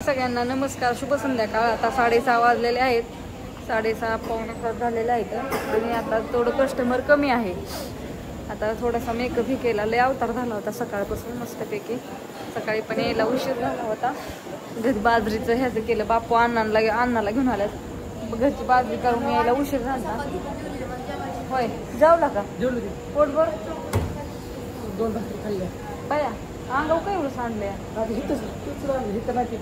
सगळ्यांना नमस्कार, शुभ संध्याकाळ। आता 6:30 वाजलेले आहेत, 6:30 पावणे 7 झालेले आहेत आणि आता थोडं कस्टमर कमी आहे। आता थोडासा मेकअप ही केला, लय अवतार झाला होता सकाळपासून मस्तपैकी। सकाळी पण यायला उशीर झाला होता, घरी बाजरीचं ह्याचं केलं, बापू अण्णाला घेऊन आल्यात, घरची बाजरी करून यायला उशीर झाला। होय, जेवला का? पोटभर 2 भाकरी खाल्ल्या बाया, अंगाव काय एवढं सांडलंय?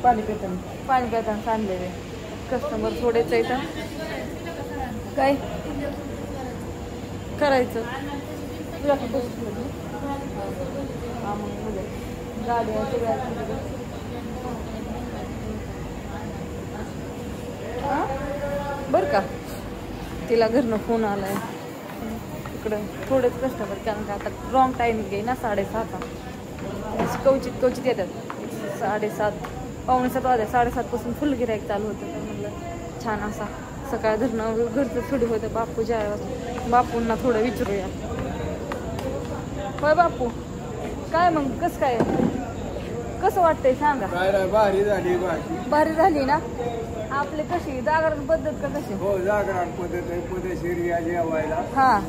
पाणी पिताना सांडलेले कस्टमर थोडेच येतात, काय करायचं? गाड्या सगळ्या बरं का, तिला घरनं फोन आलाय इकडं, थोडेच कस्टमर, कारण का आता रॉंग टायमिंग आहे ना, 6:30 कवचित येतात। 7:30 पावणे 7 वाजता, 7:30 पासून फुल गिराईक चालू होतं। तर म्हणलं छान असा सकाळ धरणं घरचं थोडी होतं। बापू बापूंना थोडं विचारूया। होय बापू, काय मग कसं वाटतंय सांगा? भारी झाली ना आपली? कशी जागरण पद्धत का कशी? हो, जागरण पद्धत आहे, पद्धतशीर या जेवायला। हा,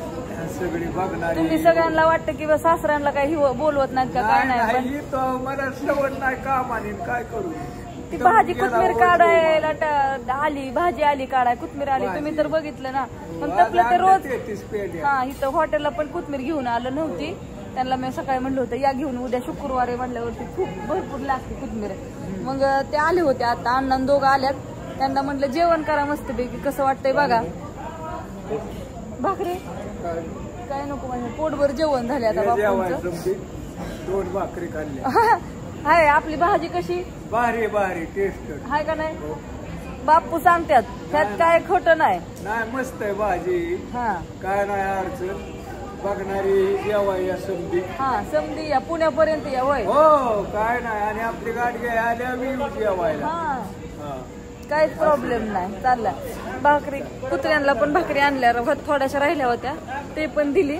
सगळी बघणार। तुम्ही सगळ्यांना वाटतं की सासऱ्यांना काही बोलवत नाहीत का? काय नाही, पण मला सवड नाही काम आणि काय करू। ती भाजी कोथमीर काढायला आली, भाजी आली काढाय, कोथमीर आली, तुम्ही तर बघितलं ना। मग तपलं ते रोज, हा इथं हॉटेलला पण कोथमीर घेऊन आलं नव्हती, त्यांना मी सकाळी म्हणलं होतं या घेऊन, उद्या शुक्रवार आहे म्हटल्यावरती खूप भरपूर लागते कोथमीर। मग ते आले होते, आता अण्णा दोघं आल्यात, त्यांना म्हटलं जेवण करा मस्तपैकी, कसं वाटतंय बघा। भाकरी काय नको म्हणजे, पोटभर जेवण झाले आता बापूंचं। 2 भाकरी खाल्ली हाय, आपली भाजी कशी? भारी टेस्ट हाय का नाही? बापू सांगतात त्यात काय खोटं नाही, मस्त आहे भाजी। हा, काय नाही अडचण, बघणारी जेवाय समधी। हा, समधी या पुण्यापर्यंत या। होय, हो, काय नाही, आणि आपली गाडी आल्या मी जेवायला, काहीच प्रॉब्लेम नाही, चालला। भाकरी कुत्र्यांना पण भाकरी आणल्या थोड्याशा राहिल्या होत्या, ते पण दिली,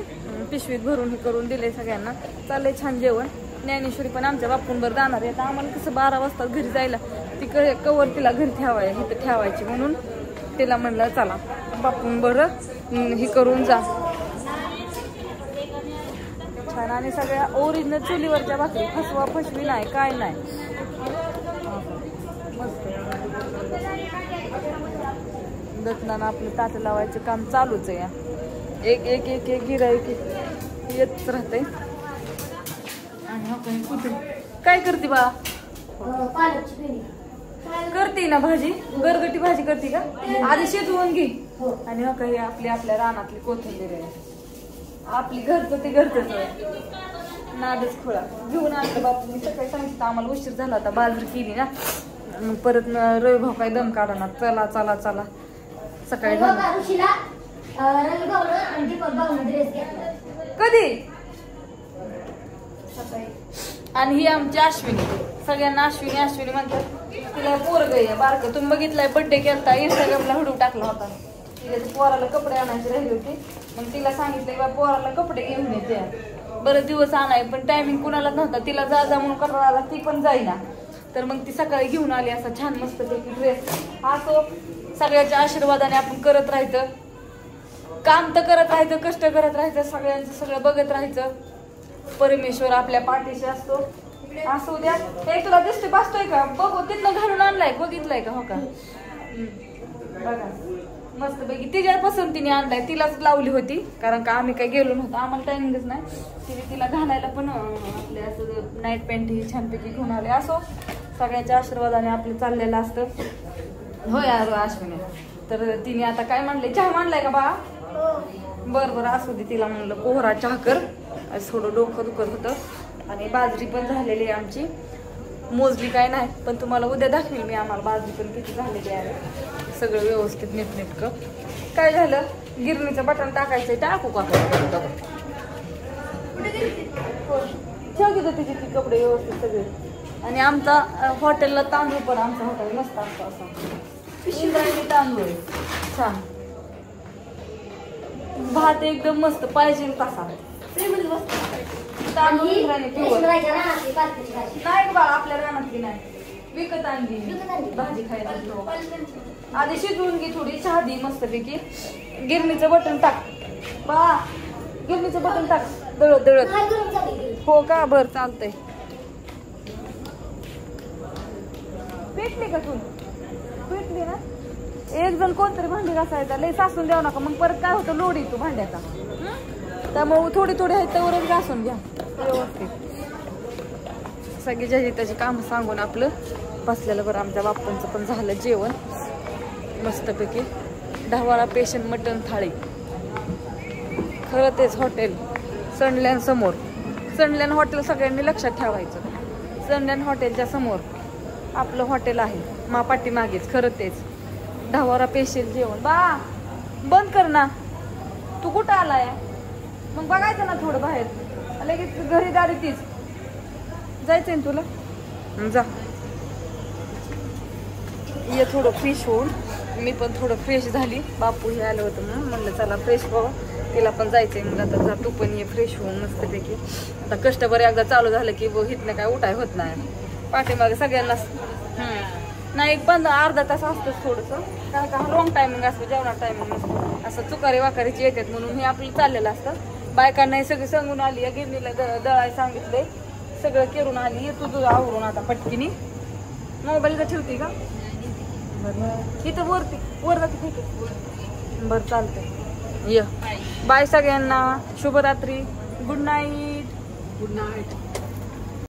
पिशवीत भरून हे करून दिले सगळ्यांना। चाललंय छान जेवण। ज्ञानेश्वरी पण आमच्या बापूंवर जाणार आहे, आता आम्हाला कसं 12 वाजता घरी जायला, ती कवर तिला घरी इथं ठेवायची, म्हणून तिला म्हणलं चला बापूंवर हे करून जा छान। आणि सगळ्या ओरिजिनल चुलीवरच्या भाकरी, फसवा फसवी नाही, काय नाही, मस्त। दत्ताना आपलं ताट लावायचं काम चालूच आहे, एक गिराईक येत राहते। आणि कुठे काय करते बा? करते ना भाजी, गरगटी भाजी करते का? आधी शिजवून घे। आणि काही आपल्या रानातली कोथिंबीर आहे, आपली घरचं ते घरचंच आहे, नादच खोळा घेऊन आणलं बापू। मी सकाळी सांगितलं आम्हाला उशीर झाला होता, बाजरी केली ना, परत रवी भाऊ काय दम काढणार, चला चला चला सकाळी कधी आणि ही आमची अश्विनी, सगळ्यांना अश्विनी म्हणतात, तिला पोरग आहे बारकं, तुम्ही बघितलंय, बर्थडे केलता, इंस्टाग्रामला व्हिडिओ टाकला होता। तिला पोराला कपडे आणायचे राहिले होते, मग तिला सांगितलं बा पोराला कपडे घेऊन येते, बरेच दिवस आणाय, पण टायमिंग कुणाला नव्हता, तिला जा म्हणून करायला, ती पण जाईना, तर मग ती सकाळी घेऊन आली असा छान मस्तपैकी ड्रेस। असो, सगळ्याच्या आशीर्वादाने आपण करत राहायचं, काम तर करत राहायचं, कष्ट करत राहायचं, सगळ्यांचं सगळं बघत राहायचं, परमेश्वर आपल्या पाठीशी असतो। असू द्या, हे तुला दिसते बसतोय का? बघू, तिथनं घालून आणलाय, बघितलंय का? हो का, बघा मस्तपैकी तिच्या पसंतीने आणलाय, तिलाच लावली होती, कारण का आम्ही काही गेलो नव्हतो, आम्हाला टायमिंगच नाही। तिला घालायला पण आपले असं नाईट पॅन्ट ही छानपैकी घेऊन आले। असो, सगळ्याच्या आशीर्वादाने आपलं चाललेलं असतं। होय अश्विनी, तर तिने आता काय म्हणले, चहा मांडलाय का बा? बरं असू दे, तिला म्हणलं पोहरा चहा कर, थोडं डोकं दुखत होतं, आणि बाजरी पण झालेली आहे आमची, मोजली काय नाही, पण तुम्हाला उद्या दाखवेल मी आम्हाला बाजरी पण किती झालेली आहे, सगळं व्यवस्थित नीटनेटकं। काय झालं, गिरणीचं बटन टाकायचंय, टाकू का? ठेव घेतो तिचे ती कपडे व्यवस्थित सगळे। आणि आमचा हॉटेलला तांदूळ पण, आमचं हॉटेल मस्त असतं, असं इंद्रायणी तांदूळ छान, भात एकदम मस्त पाहिजे तसा तांदूळ इंद्रायणी नाही बा, आपल्या रानातली नाही। विकत आणली भाजी खायला. आधी शिजवून घे थोडी शहादी मस्तपैकी. गिरणीचं बटन टाक बा, गिरणीचं बटन टाक. दळत दळत. हो का, बर चालतंय. पेटली का तू? पेटली ना. एक जण कोणतरी भांडी घासायचा, लय सासून द्यावं नका, मग परत काय होतं लोड येतो भांड्याचा. त्यामुळे थोडी थोडी आहे त्यावरच घासून घ्या व्यवस्थित. सगळी ज्याची त्याची कामं सांगून आपलं बसलेलं बरं. आमच्या बाप्पांचं पण झालं जेवण मस्तपैकी. 10 पेशंट मटण थाळी. खरं तेच हॉटेल सनलँड सनलँड हॉटेल सगळ्यांनी लक्षात ठेवायचं. सनलँड हॉटेलच्या समोर आपलं हॉटेल आहे, मा पाठीमागेच. खरं तेच 10 पेशंट जेवण. बा बंद कर ना. तू कुठं आलाय? मग बघायचं ना थोडं बाहेर. लगेच घरी दारी तीच जायचंय ना तुला. जा ये थोडं फ्रेश होऊन. मी पण थोडं फ्रेश झाली. बापू हे आलं होतं म्हणून म्हणलं चला फ्रेश व्हावं, तिला पण जायचंय. मग आता जा तू पण ये फ्रेश होऊन मस्तपैकी. आता कस्टमर एकदा चालू झालं की हिथनं काय उठाय होत नाही. पाठीमागे सगळ्यांनाच नाही, एक अर्धा तास असतोच थोडंसं. काय का रॉंग टायमिंग असतं, जेवणा टायमिंग असं चुकारी वाकारीची येतात म्हणून हे आपलं चाललेलं असतं. बायकांना सगळी सांगून आली. या गिरणीला दळाय सांगितलंय, सगळं केरून आली. ये तुझं आवरून आता पटकीनी. मोबाईल तर ठेवते का? बरं इथं वर जाते. ठीक आहे बरं चालतंय. ये बाय सगळ्यांना. शुभरात्री. Good night. Good night.